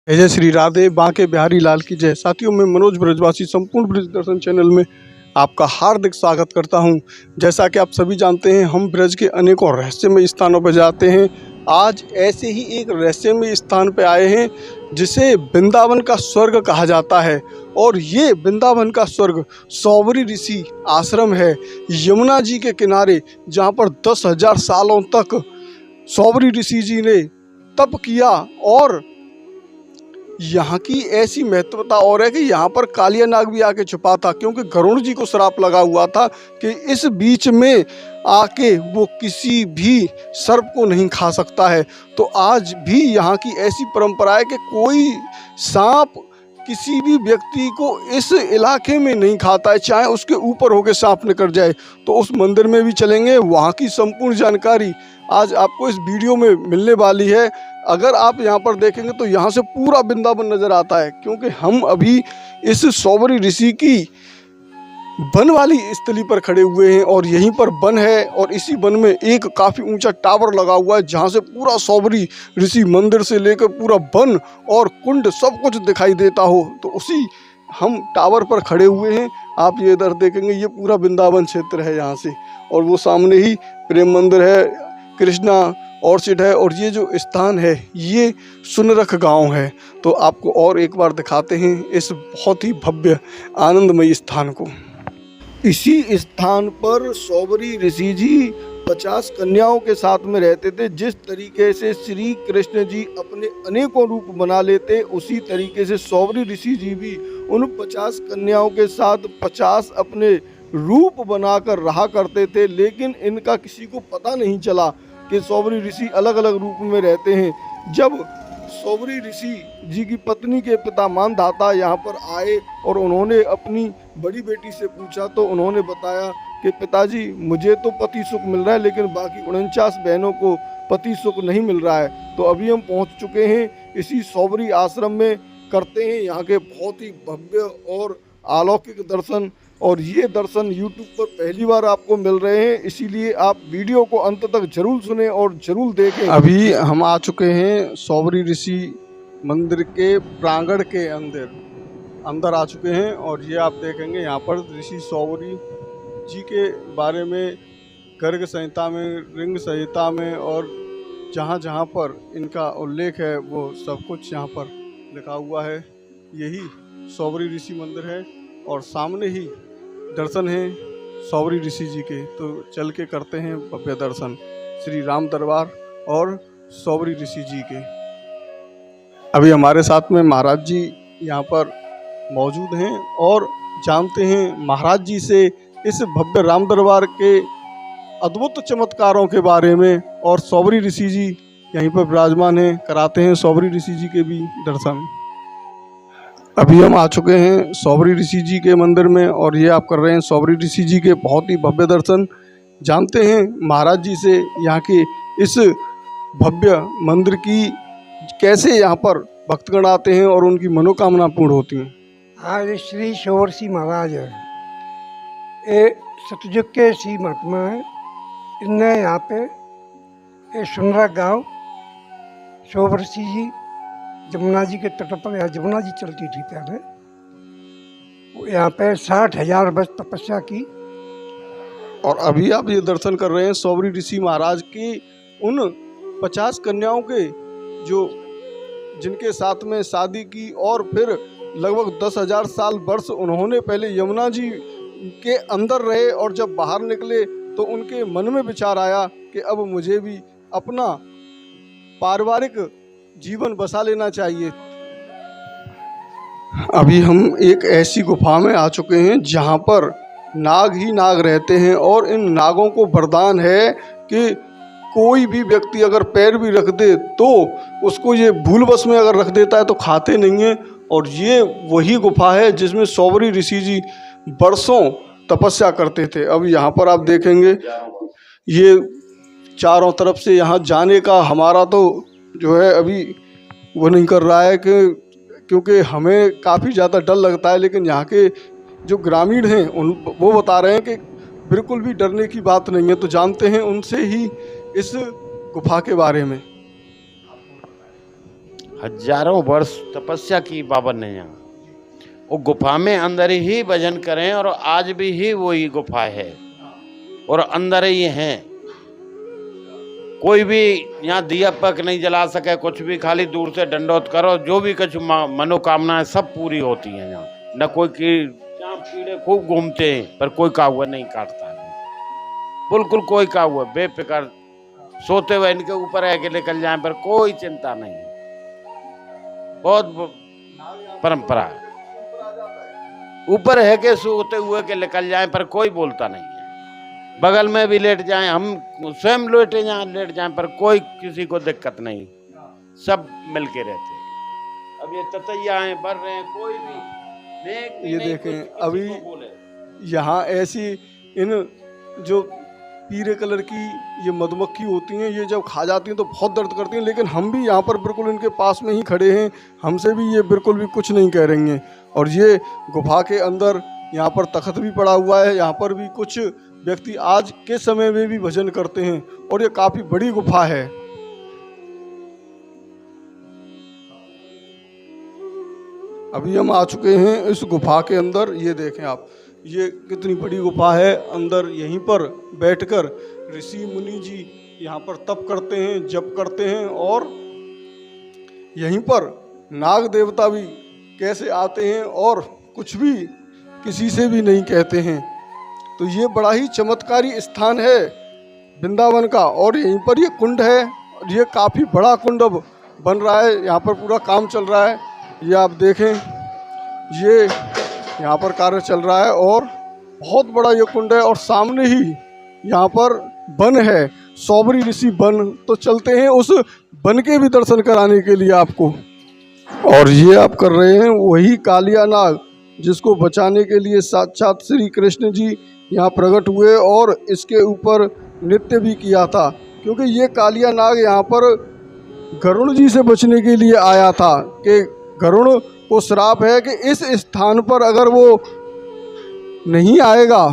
जय श्री राधे बांके बिहारी लाल की जय। साथियों, मैं मनोज ब्रजवासी संपूर्ण ब्रज दर्शन चैनल में आपका हार्दिक स्वागत करता हूं। जैसा कि आप सभी जानते हैं, हम ब्रज के अनेकों रहस्यमय स्थानों पर जाते हैं। आज ऐसे ही एक रहस्यमय स्थान पर आए हैं जिसे वृंदावन का स्वर्ग कहा जाता है। और ये वृंदावन का स्वर्ग सौबरी ऋषि आश्रम है, यमुना जी के किनारे, जहाँ पर 10,000 सालों तक सौबरी ऋषि जी ने तप किया। और यहाँ की ऐसी महत्वता और है कि यहाँ पर कालिया नाग भी आके छुपा था, क्योंकि गरुड़ जी को श्राप लगा हुआ था कि इस बीच में आके वो किसी भी सर्प को नहीं खा सकता है। तो आज भी यहाँ की ऐसी परंपरा है कि कोई सांप किसी भी व्यक्ति को इस इलाके में नहीं खाता है, चाहे उसके ऊपर होके सांप निकल जाए। तो उस मंदिर में भी चलेंगे, वहाँ की संपूर्ण जानकारी आज आपको इस वीडियो में मिलने वाली है। अगर आप यहाँ पर देखेंगे तो यहाँ से पूरा वृंदावन नजर आता है, क्योंकि हम अभी इस सौबरी ऋषि की वन वाली स्थली पर खड़े हुए हैं। और यहीं पर वन है, और इसी वन में एक काफ़ी ऊंचा टावर लगा हुआ है, जहाँ से पूरा सौबरी ऋषि मंदिर से लेकर पूरा वन और कुंड सब कुछ दिखाई देता हो। तो उसी हम टावर पर खड़े हुए हैं। आप ये इधर देखेंगे, ये पूरा वृंदावन क्षेत्र है यहाँ से। और वो सामने ही प्रेम मंदिर है, कृष्णा ऑर्चिड है, और ये जो स्थान है ये सुनरख गांव है। तो आपको और एक बार दिखाते हैं इस बहुत ही भव्य आनंदमय स्थान को। इसी स्थान पर सौबरी ऋषि जी 50 कन्याओं के साथ में रहते थे। जिस तरीके से श्री कृष्ण जी अपने अनेकों रूप बना लेते, उसी तरीके से सौबरी ऋषि जी भी उन 50 कन्याओं के साथ 50 अपने रूप बनाकर रहा करते थे। लेकिन इनका किसी को पता नहीं चला कि सौबरी ऋषि अलग अलग रूप में रहते हैं। जब सौबरी ऋषि जी की पत्नी के पिता मानधाता यहाँ पर आए और उन्होंने अपनी बड़ी बेटी से पूछा, तो उन्होंने बताया कि पिताजी, मुझे तो पति सुख मिल रहा है, लेकिन बाकी 49 बहनों को पति सुख नहीं मिल रहा है। तो अभी हम पहुँच चुके हैं इसी सौबरी आश्रम में। करते हैं यहाँ के बहुत ही भव्य और अलौकिक दर्शन। और ये दर्शन YouTube पर पहली बार आपको मिल रहे हैं, इसीलिए आप वीडियो को अंत तक जरूर सुने और जरूर देखें। अभी हम आ चुके हैं सौबरी ऋषि मंदिर के प्रांगण के अंदर आ चुके हैं। और ये आप देखेंगे यहाँ पर ऋषि सौबरी जी के बारे में गर्ग संहिता में, रिंग संहिता में, और जहाँ जहाँ पर इनका उल्लेख है वो सब कुछ यहाँ पर लिखा हुआ है। यही सौबरी ऋषि मंदिर है और सामने ही दर्शन है सौबरी ऋषि जी के। तो चल के करते हैं भव्य दर्शन श्री राम दरबार और सौबरी ऋषि जी के। अभी हमारे साथ में महाराज जी यहाँ पर मौजूद हैं और जानते हैं महाराज जी से इस भव्य राम दरबार के अद्भुत चमत्कारों के बारे में। और सौबरी ऋषि जी यहीं पर विराजमान हैं, कराते हैं सौबरी ऋषि जी के भी दर्शन। अभी हम आ चुके हैं सौबरी ऋषि जी के मंदिर में, और ये आप कर रहे हैं सौबरी ऋषि जी के बहुत ही भव्य दर्शन। जानते हैं महाराज जी से यहाँ के इस भव्य मंदिर की कैसे यहाँ पर भक्तगण आते हैं और उनकी मनोकामना पूर्ण होती हैं। आज श्री सौबरी महाराज ये सतयुग के श्री महात्मा है। इनने यहाँ पे ये सुनरख गाँव सौबरी जी यमुना जी के तट पर, यहाँ यमुना जी चलती थी पहले, यहाँ पे 60,000 वर्ष तपस्या की। और अभी आप ये दर्शन कर रहे हैं सौबरी ऋषि महाराज की उन 50 कन्याओं के जो जिनके साथ में शादी की, और फिर लगभग 10,000 साल वर्ष उन्होंने पहले यमुना जी के अंदर रहे। और जब बाहर निकले तो उनके मन में विचार आया कि अब मुझे भी अपना पारिवारिक जीवन बसा लेना चाहिए। अभी हम एक ऐसी गुफा में आ चुके हैं जहाँ पर नाग ही नाग रहते हैं। और इन नागों को वरदान है कि कोई भी व्यक्ति अगर पैर भी रख दे तो उसको ये भूलवश में अगर रख देता है तो खाते नहीं है। और ये वही गुफा है जिसमें सौबरी ऋषि जी बरसों तपस्या करते थे। अब यहाँ पर आप देखेंगे ये चारों तरफ से यहाँ जाने का हमारा तो जो है अभी वो नहीं कर रहा है क्योंकि हमें काफ़ी ज़्यादा डर लगता है। लेकिन यहाँ के जो ग्रामीण हैं वो बता रहे हैं कि बिल्कुल भी डरने की बात नहीं है। तो जानते हैं उनसे ही इस गुफा के बारे में। हजारों वर्ष तपस्या की बाबा ने यहाँ। वो गुफा में अंदर ही भजन करें और आज भी ही वही गुफा है और अंदर ही है। कोई भी यहाँ दिया पक नहीं जला सके, कुछ भी, खाली दूर से दंडोत करो, जो भी कुछ मनोकामनाएं सब पूरी होती हैं यहाँ। न कोई यहाँ कीड़े खूब घूमते हैं पर कोई काहुआ नहीं काटता है, बिल्कुल कोई काहुआ बेफिक्र सोते हुए इनके ऊपर है कि निकल जाए पर कोई चिंता नहीं है। बहुत परंपरा है, ऊपर है कि सोते हुए के निकल जाए पर कोई बोलता नहीं है। बगल में भी लेट जाएं, हम स्वयं लेट जाएं पर कोई किसी को दिक्कत नहीं, सब मिलके रहते हैं। अब ये ततैयाएं बढ़ रहे हैं, कोई भी ये देखें अभी यहाँ ऐसी इन जो पीले कलर की ये मधुमक्खी होती हैं, ये जब खा जाती हैं तो बहुत दर्द करती हैं, लेकिन हम भी यहाँ पर बिल्कुल इनके पास में ही खड़े हैं, हमसे भी ये बिल्कुल भी कुछ नहीं कह रही हैं। और ये गुफा के अंदर यहाँ पर तख्त भी पड़ा हुआ है, यहाँ पर भी कुछ व्यक्ति आज के समय में भी भजन करते हैं और ये काफ़ी बड़ी गुफा है। अभी हम आ चुके हैं इस गुफा के अंदर। ये देखें आप, ये कितनी बड़ी गुफा है। अंदर यहीं पर बैठकर ऋषि मुनि जी यहाँ पर तप करते हैं, जप करते हैं और यहीं पर नाग देवता भी कैसे आते हैं और कुछ भी किसी से भी नहीं कहते हैं। तो ये बड़ा ही चमत्कारी स्थान है वृंदावन का। और यहीं पर ये कुंड है, ये काफ़ी बड़ा कुंड अब बन रहा है, यहाँ पर पूरा काम चल रहा है। ये आप देखें, ये यहाँ पर कार्य चल रहा है और बहुत बड़ा ये कुंड है और सामने ही यहाँ पर वन है, सौबरी ऋषि वन। तो चलते हैं उस वन के भी दर्शन कराने के लिए आपको। और ये आप कर रहे हैं वही कालिया नाग जिसको बचाने के लिए साक्षात श्री कृष्ण जी यहाँ प्रकट हुए और इसके ऊपर नृत्य भी किया था, क्योंकि ये कालिया नाग यहाँ पर गरुड़ जी से बचने के लिए आया था कि गरुड़ को श्राप है कि इस स्थान पर अगर वो नहीं आएगा,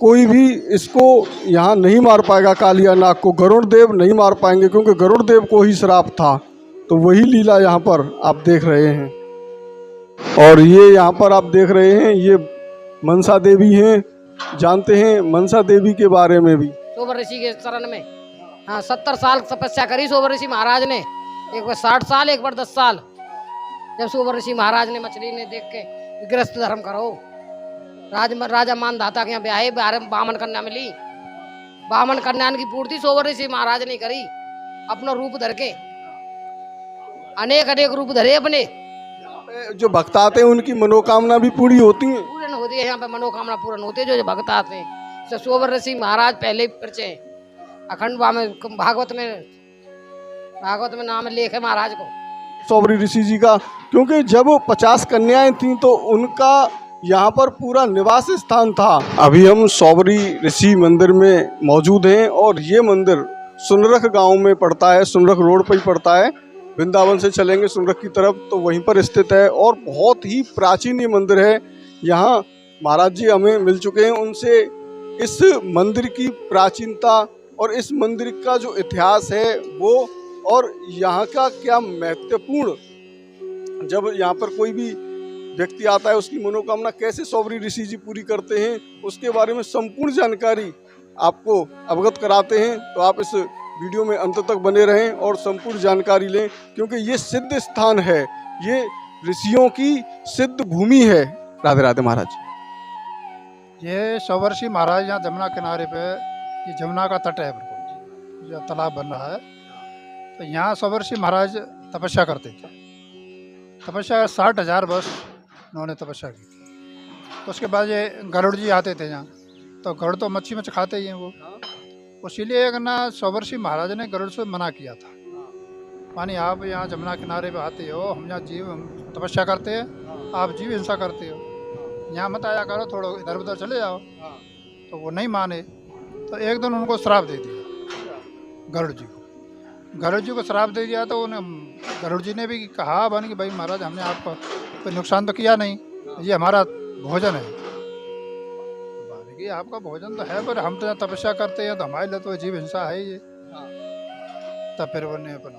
कोई भी इसको यहाँ नहीं मार पाएगा। कालिया नाग को गरुड़ देव नहीं मार पाएंगे, क्योंकि गरुड़ देव को ही श्राप था। तो वही लीला यहाँ पर आप देख रहे हैं। और ये यहाँ पर आप देख रहे हैं, ये मनसा देवी हैं। जानते हैं मनसा देवी के बारे में भी? सोबर ऋषि के चरण में, हाँ, 70 साल तपस्या करी सोबर ऋषि महाराज ने। एक बार 60 साल, एक बार 10 साल। जब सोबर ऋषि महाराज ने मछली ने देख के गृहस्थ धर्म करो, राजा मानधाता के यहाँ ब्याहे, बामन कन्या मिली। बामन कन्या की पूर्ति सोबर ऋषि महाराज ने करी। अपना रूप धर के अनेक अनेक रूप धरे अपने। जो भक्त आते हैं उनकी मनोकामना भी पूरी होती है, पूर्ण होती है यहाँ पे, मनोकामना पूर्ण होती है। जो भक्त आते हैं, सोबर ऋषि महाराज पहले ही परिचय अखंड भागवत में नाम लेख है महाराज को, सौबरी ऋषि जी का। क्योंकि जब 50 कन्याएं थीं तो उनका यहाँ पर पूरा निवास स्थान था। अभी हम सौबरी ऋषि मंदिर में मौजूद हैं और ये मंदिर सुनरख गांव में पड़ता है, सुनरख रोड पर ही पड़ता है। वृंदावन से चलेंगे सुनरख की तरफ तो वहीं पर स्थित है और बहुत ही प्राचीन ये मंदिर है। यहाँ महाराज जी हमें मिल चुके हैं, उनसे इस मंदिर की प्राचीनता और इस मंदिर का जो इतिहास है वो, और यहाँ का क्या महत्वपूर्ण, जब यहाँ पर कोई भी व्यक्ति आता है उसकी मनोकामना कैसे सौबरी ऋषि जी पूरी करते हैं, उसके बारे में संपूर्ण जानकारी आपको अवगत कराते हैं। तो आप इस वीडियो में अंत तक बने रहें और संपूर्ण जानकारी लें, क्योंकि ये सिद्ध स्थान है, ये ऋषियों की सिद्ध भूमि है। राधे राधे महाराज। ये सौबर्षि महाराज यहाँ जमुना किनारे पे, ये जमुना का तट है, बिल्कुल जो तालाब बन रहा है, तो यहाँ सौबर्षि महाराज तपस्या करते थे। तपस्या 60,000 वर्ष उन्होंने तपस्या की थी। उसके बाद ये गरुड़ जी आते थे यहाँ, तो गरुड़ तो मच्छी खाते ही हैं वो, इसीलिए ना सौबर्षि महाराज ने गरुड़ से मना किया था, मानी आप यहाँ जमुना किनारे पे आते हो, हम यहाँ जीव तपस्या करते हैं, आप जीव हिंसा करते हो, यहाँ मत आया करो, थोड़ा इधर उधर चले जाओ। तो वो नहीं माने, तो एक दिन उनको श्राप दे दिया गरुड़ जी को। गरुड़ जी को श्राप दे दिया तो उन्हें गरुड़ जी ने भी कहा बन कि भाई महाराज हमने आपको कोई नुकसान तो किया नहीं, ये हमारा भोजन है। कि आपका भोजन तो है पर हम तो तपस्या करते हैं, तो हमारे लिए तो जीव हिंसा है ये। तब फिर उन्होंने अपना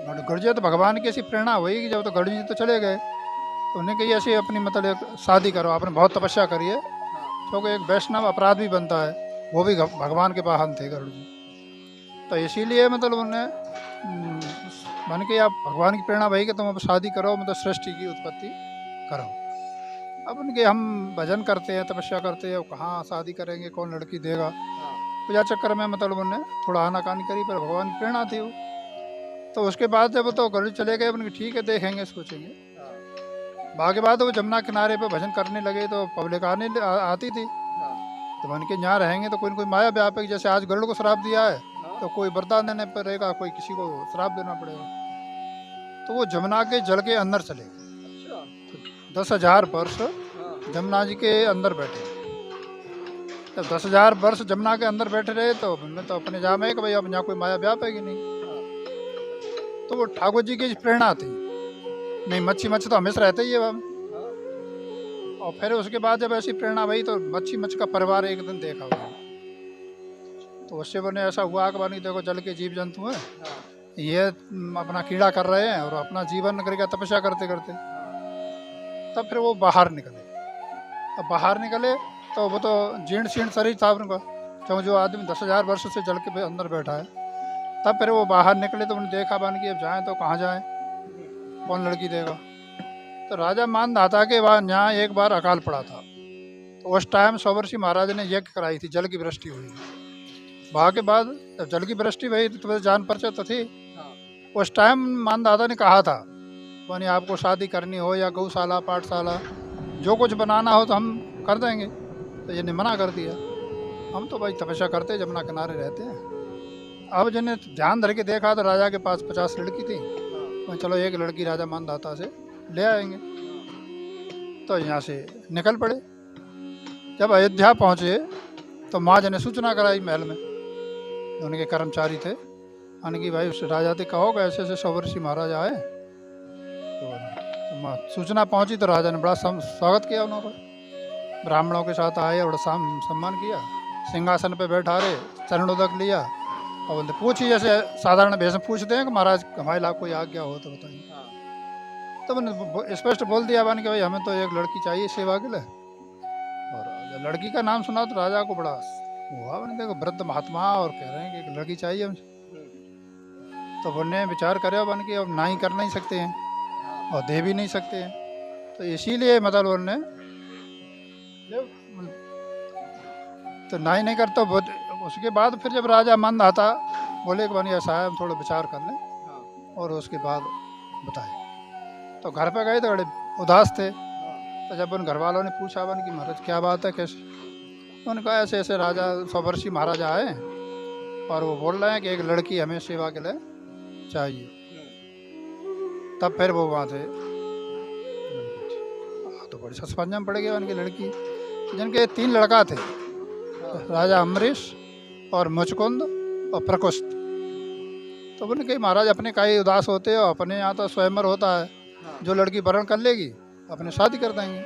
गढ़ जी तो भगवान की ऐसी प्रेरणा हुई कि जब तो गढ़ जी तो चले गए तो उन्हें कही ऐसी अपनी मतलब एक शादी करो, आपने बहुत तपस्या करी है, क्योंकि एक वैष्णव अपराध भी बनता है, वो भी भगवान के वाहन थे गरुड़ जी। तो इसीलिए मतलब उन्हें मन के आप भगवान की प्रेरणा वही कि तुम अब शादी करो, मतलब सृष्टि की उत्पत्ति करो। अब उनके हम भजन करते हैं, तपस्या करते हैं, कहाँ शादी करेंगे, कौन लड़की देगा, पूजा चक्कर में मतलब उन्होंने थोड़ा आनाकानी करी, पर भगवान की प्रेरणा थी वो। तो उसके बाद जब तो गरुड़ चले गए, उनके ठीक है देखेंगे सोचेंगे। बाकी बाद वो जमुना किनारे पे भजन करने लगे तो पब्लिक आती थी, तो मन के यहाँ रहेंगे तो कोई न कोई माया व्यापक, जैसे आज गरुड़ को श्राप दिया है तो कोई वरदान देने पर रहेगा, कोई किसी को श्राप देना पड़ेगा। तो वो जमुना के जल के अंदर चले गए। 10,000 वर्ष जमुना जी के अंदर बैठे। जब 10,000 वर्ष जमुना के अंदर बैठे रहे तो उनमें तो अपने जा में कि भाई अब यहाँ कोई माया व्याप है कि नहीं। तो वो ठाकुर जी की प्रेरणा थी, नहीं मच्छी तो हमेशा रहते ही है वहाँ। और फिर उसके बाद जब ऐसी प्रेरणा हुई तो मच्छी का परिवार एक दिन देखा हुआ, तो उससे बने ऐसा हुआ कि बनी देखो जल के जीव जंतु हैं, ये अपना कीड़ा कर रहे हैं और अपना जीवन करेगा तपस्या करते करते। तब फिर वो बाहर निकले। अब बाहर निकले तो वो तो जीर्ण शीर्ण शरीर था उनका, क्योंकि जो आदमी 10,000 वर्ष से जल के अंदर बैठा है। तब फिर वो बाहर निकले तो उन्हें देखा बन कि अब जाएँ तो कहाँ जाएँ, कौन लड़की देगा। तो राजा मानधाता के बाद यहाँ एक बार अकाल पड़ा था, तो उस टाइम सौवर्षि महाराज ने यज्ञ कराई थी, जल की वृष्टि हुई। वहाँ के बाद जब जल की वृष्टि हुई तो जान परिचय तो थी। उस टाइम मानधाता ने कहा था मानी आपको शादी करनी हो या गौशाला पाठशाला जो कुछ बनाना हो तो हम कर देंगे। तो ये ने मना कर दिया, हम तो भाई तपस्या करते जमुना किनारे रहते हैं। अब जिन्हें ध्यान धर के देखा तो राजा के पास 50 लड़की थी, तो चलो एक लड़की राजा मानधाता से ले आएंगे। तो यहाँ से निकल पड़े। जब अयोध्या पहुँचे तो माँ जी ने सूचना कराई महल में, उनके कर्मचारी थे, कि भाई उस राजा से कहो ऐसे ऐसे सौवर्षि महाराज आए। तो सूचना पहुंची तो राजा ने बड़ा स्वागत किया उन्होंने, ब्राह्मणों के साथ आए, बड़ा सम्मान किया, सिंहासन पे बैठा रहे, चरणोदक लिया और बोलते पूछिए, जैसे साधारण भेष में पूछते हैं कि महाराज हमारे लाभ कोई आज्ञा हो तो बताइए। तो मैंने स्पष्ट बोल दिया बन कि भाई हमें तो एक लड़की चाहिए सेवा के लिए। और जब लड़की का नाम सुना तो राजा को बड़ा हुआ, मैंने देखो वृद्ध महात्मा और कह रहे हैं कि एक लड़की चाहिए हमसे। तो उन्होंने विचार करे बन के अब ना ही कर नहीं सकते हैं और दे भी नहीं सकते हैं, तो इसीलिए मतलब उन्होंने तो ना ही नहीं करता। उसके बाद फिर जब राजा मानधाता बोले कि बनी ऐसा है हम थोड़ा विचार कर लें और उसके बाद बताए। तो घर पे गए तो बड़े उदास थे। तो जब उन घर वालों ने पूछा बन कि महाराज क्या बात है कैसे, तो उन्होंने कहा ऐसे ऐसे राजा सौवर्षि महाराजा आए और वो बोल रहे हैं कि एक लड़की हमें सेवा के लिए चाहिए। तब फिर वो वहाँ से तो बड़ी सस्पेंस में पड़ गया उनकी लड़की, जिनके 3 लड़का थे, राजा अम्बरीश और मुचकुंद और प्रकुष्ट। तो उन्होंने कही महाराज अपने का ही उदास होते हो, अपने यहाँ तो स्वयंवर होता है, जो लड़की वरण कर लेगी अपने शादी कर देंगे।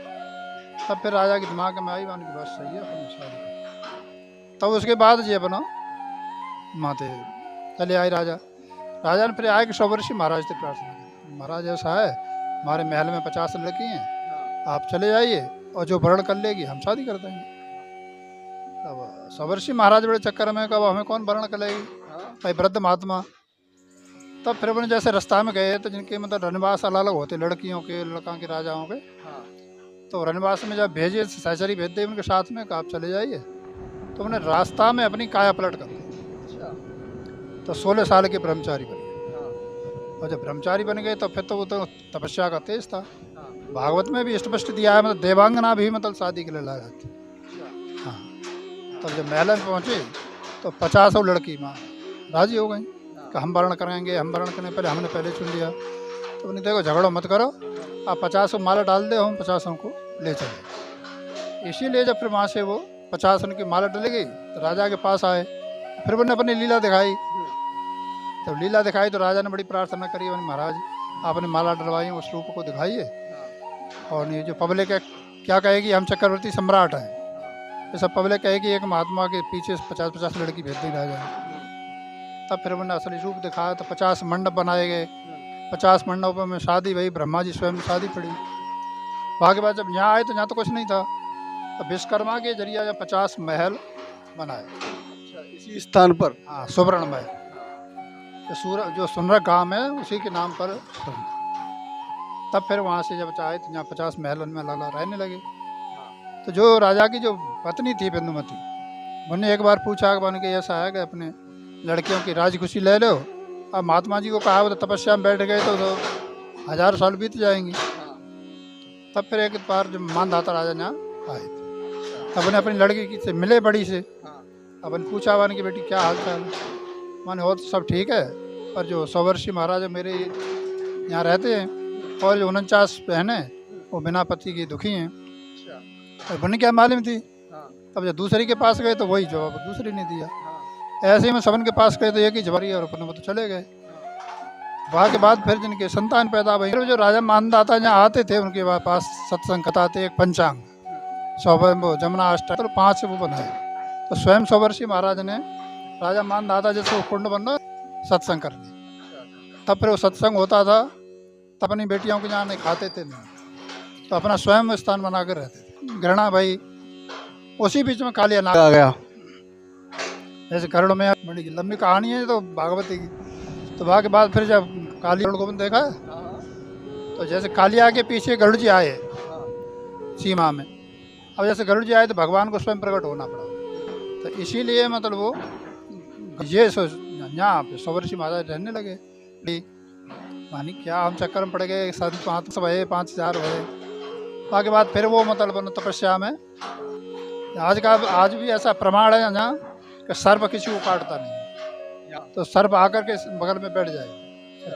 तब फिर राजा के दिमाग में आई की बात सही है, अपने शादी कर। तब उसके बाद जी अपना माते चले आए राजा ने फिर आए कि सौवर्षि महाराज से प्रार्थना की, महाराज ऐसा है हमारे महल में 50 लड़की हैं, आप चले जाइए और जो वरण कर लेगी हम शादी कर देंगे। तब सौवर्षि महाराज बड़े चक्कर में कब हमें कौन वरण कर लेगी, भाई वृद्ध महात्मा। तब फिर अपने जैसे रास्ता में गए तो जिनके मतलब रनवास अलग अलग होते, लड़कियों के लड़का के राजाओं के, तो रनवास में जब भेजे सहचरी भेज दे उनके साथ में आप चले जाइए, तो उन्हें रास्ता में अपनी काया पलट कर दी। तो 16 साल के ब्रह्मचारी बन गए। और जब ब्रह्मचारी बन गए तो फिर तो वो तो तपस्या का तेज था। भागवत में भी स्पष्ट दिया है, मतलब देवांगना भी मतलब शादी के लिए ला जाती। हाँ, तब जब महल में पहुँचे तो 50 लड़की माँ राजी हो गई कि हम वर्ण करेंगे, हम वर्ण करने पहले हमने पहले चुन लिया। तो उन्हें देखो झगड़ो मत करो, आप 50 माला डाल दे, हम 50 को ले चले। इसीलिए जब फिर वहाँ से वो 50 उनकी माला डली गई तो राजा के पास आए, फिर उन्होंने अपनी लीला दिखाई। जब लीला दिखाई तो राजा ने बड़ी प्रार्थना करी, महाराज आपने माला डलवाई उस रूप को दिखाइए, और ये जो पब्लिक है क्या कहेगी हम चक्रवर्ती सम्राट हैं, ये सब पब्लिक कहेगी एक महात्मा के पीछे 50-50 लड़की भेज दी राजा ने। तब फिर उन्होंने असली रूप दिखाया। तो 50 मंडप बनाए गए, 50 मंडपों में शादी भई, ब्रह्मा जी स्वयं शादी पड़ी। वहाँ के बाद जब यहाँ आए तो यहाँ तो कुछ नहीं था, तो विश्वकर्मा के जरिए जब 50 महल बनाए। इसी स्थान पर। हाँ, सुवर्ण महल, जो सुनरक गांव है उसी के नाम पर। तब फिर वहाँ से जब चाहे तो यहाँ 50 महल उनमें लाला रहने लगे। तो जो राजा की जो पत्नी थी बिंदुमती, उन्होंने एक बार पूछा कि बन के ऐसा है कि अपने लड़कियों की राज खुशी ले लो। अब महात्मा जी को कहा वो तो तपस्या में बैठ गए तो 1000 साल बीत जाएंगे। तब फिर एक बार जब मानधाता राजा यहाँ आए थे, तब उन्हें अपनी लड़की की से मिले बड़ी से। अब उन्हें पूछा वन की बेटी क्या हाल चाल है। माने हो तो सब ठीक है, पर जो सवर्षि महाराज मेरे यहाँ रहते हैं और जो 49 बहनें वो बिना पति की दुखी हैं। और बन क्या मालूम थी। अब जब दूसरी के पास गए तो वही जवाब दूसरी ने दिया। ऐसे ही में सबन के पास गए तो एक ही जवाब और अपने वो तो चले गए। वहाँ के बाद फिर जिनके संतान पैदा हुई, जो राजा मानदाता जहाँ आते थे उनके पास सत्संग कथाते, एक पंचांग वो जमुना अष्टक, तो 5 वो बनाए। तो स्वयं सवर्षि महाराज ने राजा मानदाता जैसे वो कुंड बनना सत्संग कर ली। तब फिर वो सत्संग होता था, तब अपनी बेटियों के यहाँ नहीं खाते थे नहीं, तो अपना स्वयं स्थान बना कर रहते थे। घृणा भाई उसी बीच में कालिया नाग आ गया। जैसे गरुड़ में बड़ी लंबी कहानी है तो भागवती की। तो वहाँ के बाद फिर जब कालिया गरुड़ गोविंद देखा, तो जैसे कालिया के पीछे गरुड़ जी आए सीमा में। अब जैसे गरुड़ जी आए तो भगवान को स्वयं प्रकट होना पड़ा। तो इसीलिए मतलब वो ये यहाँ पे सवर्षि महाराज रहने लगे। मानी क्या हम चक्कर में पड़ गए, 500 भये, 5000 भये। वहाँ के बाद फिर वो मतलब तपस्या में आज भी ऐसा प्रमाण है यहाँ कि सर्प किसी को काटता नहीं। तो सर्प आकर के बगल में बैठ जाए,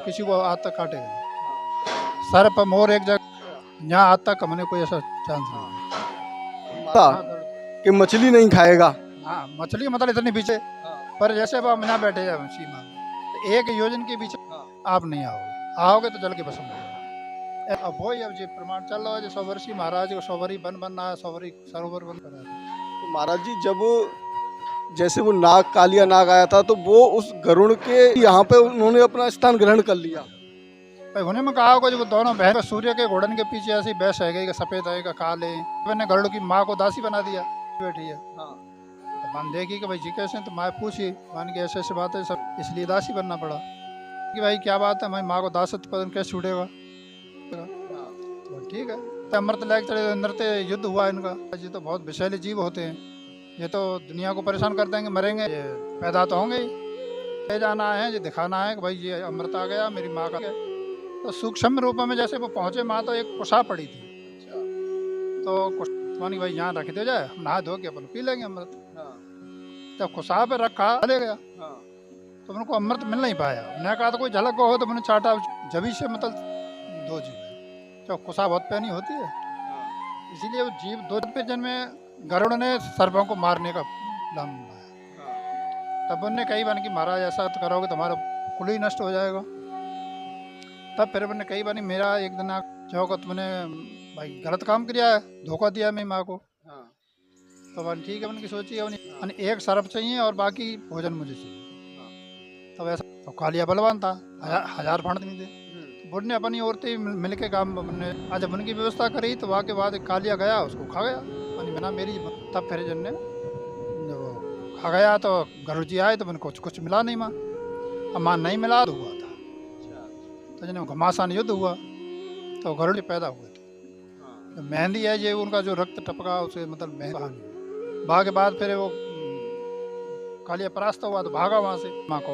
किसी को आज तक काटेगा। सर्प मोर एक जगह, यहाँ आज तक हमने कोई ऐसा चांस नहीं। कि मछली नहीं खाएगा। हाँ, मछली मतलब इतनी पीछे, पर जैसे अब हम यहाँ बैठे जाए सीमा में, तो 1 योजन के पीछे आप नहीं आओगे तो जल के भस्म हो जाओगे। अब वही अब जी प्रमाण चल रहा है, जो सवर्षि महाराज को सौवरी बन बनना है, सौवरी सरोवर बन कर। तो महाराज जी जब जैसे वो नाग, कालिया नाग आया था, तो वो उस गरुड़ के यहाँ पे उन्होंने अपना स्थान ग्रहण कर लिया। भाई उन्हें में कहा होगा जो दोनों बहन सूर्य के घोड़न के पीछे ऐसी बहस है गई कि सफेद है का काले। मैंने गरुड़ की माँ को दासी बना दिया, बैठी है। तो मान देखी कि भाई जी कैसे, तो माँ पूछी, मान की ऐसे ऐसी बात है सब, इसलिए दासी बनना पड़ा। कि भाई क्या बात है, मैं माँ को दासत्व पदन कैसे छूटेगा। तो ठीक है, तो अमृत लैग चढ़े, नृत्य युद्ध हुआ इनका। ये तो बहुत विषैले जीव होते हैं, ये तो दुनिया को परेशान कर देंगे, मरेंगे, ये पैदा तो होंगे ही। ले जाना है, ये दिखाना है कि भाई ये अमृत आ गया मेरी माँ का। तो सूक्ष्म रूप में जैसे वो पहुँचे माँ, तो एक कुशा पड़ी थी। तो मानी भाई यहाँ रख दे जाए, हम नहा धो के अपन पी लेंगे अमृत। जब कुशा पे रखा ले गया, तो उनको अमृत मिल नहीं पाया। उन्हें कहा तो कोई झलक को हो, तो मैंने चाटा जबी से मतलब 2 जीव है। तो कुशा बहुत पैनी होती है, इसीलिए वो जीव 2 पे जन्मे। गरुड़ ने सर्पों को मारने का प्लान बनाया। तब उनने कई बार कि महाराज ऐसा तो करोगे तो हमारा कुल ही नष्ट हो जाएगा। तब फिर उन्होंने कई बार मेरा एक दिन जो को तुमने भाई गलत काम किया है, धोखा दिया मेरी माँ को। तो बन ठीक है, उनकी सोची है, एक सर्प चाहिए और बाकी भोजन मुझे चाहिए। तब ऐसा तो कालिया बलवान था, 1000 फाड़ नहीं थे। बुढ़ ने अपनी औरतें मिल के काम ने जब उनकी व्यवस्था करी, तो वहाँ के बाद कालिया गया, उसको खा गया बिना मेरी। तब फिर जन ने जब खा गया तो गरुड़ जी आए, तो मैंने कुछ मिला नहीं माँ। अब माँ नहीं मिला तो हुआ था, तो जन घमासान युद्ध हुआ, तो गरुड़ जी पैदा हुए थे। तो मेहंदी है ये उनका जो रक्त टपका, उसे मतलब मेहंदी। भाग के बाद फिर वो कालिया परास्त हुआ, तो भागा वहाँ से। माँ को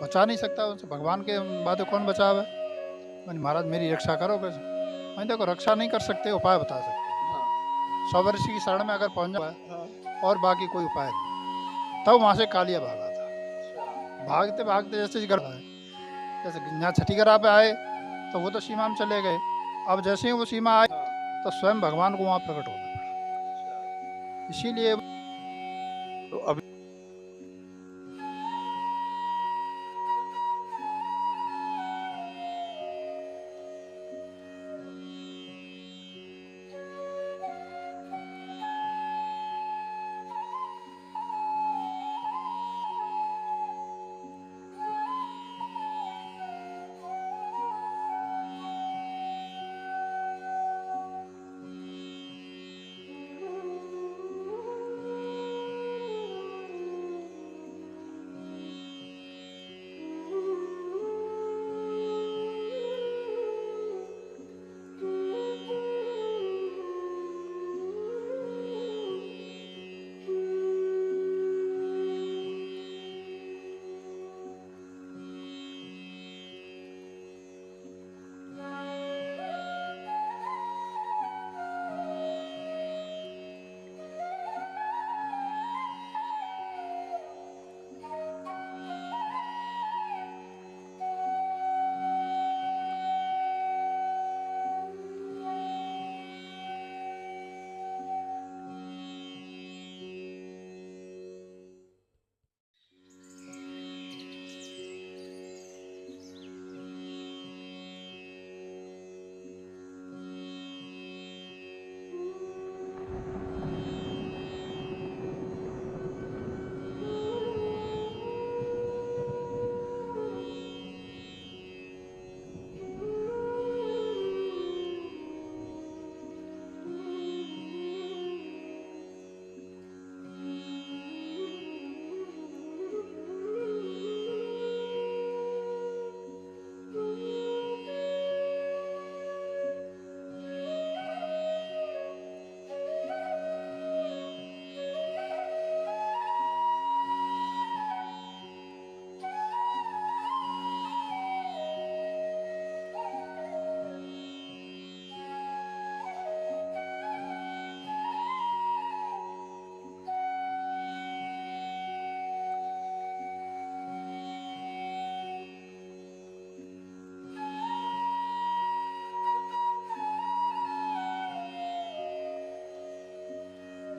बचा नहीं सकता उनसे, भगवान के बाद कौन बचावे। मैंने महाराज मेरी रक्षा करो कैसे। मैंने देखो रक्षा नहीं कर सकते, उपाय बता सकते। 100 वर्ष की शरण में अगर पहुंच जाए और बाकी कोई उपाय नहीं। तब वहाँ से कालिया भागा था। भागते भागते जैसे जैसे यहाँ छठी गरा पे आए, तो वो तो सीमा में चले गए। अब जैसे ही वो सीमा आए, तो स्वयं भगवान को वहाँ प्रकट होना पड़ा। इसीलिए तो अभी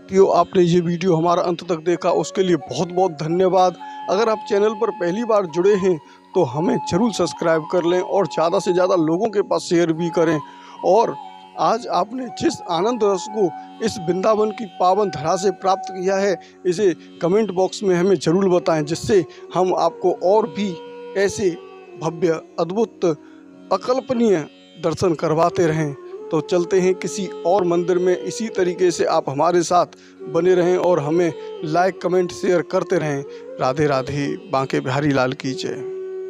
साथियों, आपने ये वीडियो हमारा अंत तक देखा उसके लिए बहुत बहुत धन्यवाद। अगर आप चैनल पर पहली बार जुड़े हैं तो हमें ज़रूर सब्सक्राइब कर लें और ज़्यादा से ज़्यादा लोगों के पास शेयर भी करें। और आज आपने जिस आनंद रस को इस वृंदावन की पावन धरा से प्राप्त किया है, इसे कमेंट बॉक्स में हमें ज़रूर बताएं, जिससे हम आपको और भी ऐसे भव्य, अद्भुत, अकल्पनीय दर्शन करवाते रहें। तो चलते हैं किसी और मंदिर में। इसी तरीके से आप हमारे साथ बने रहें और हमें लाइक, कमेंट, शेयर करते रहें। राधे राधे। बांके बिहारी लाल की जय।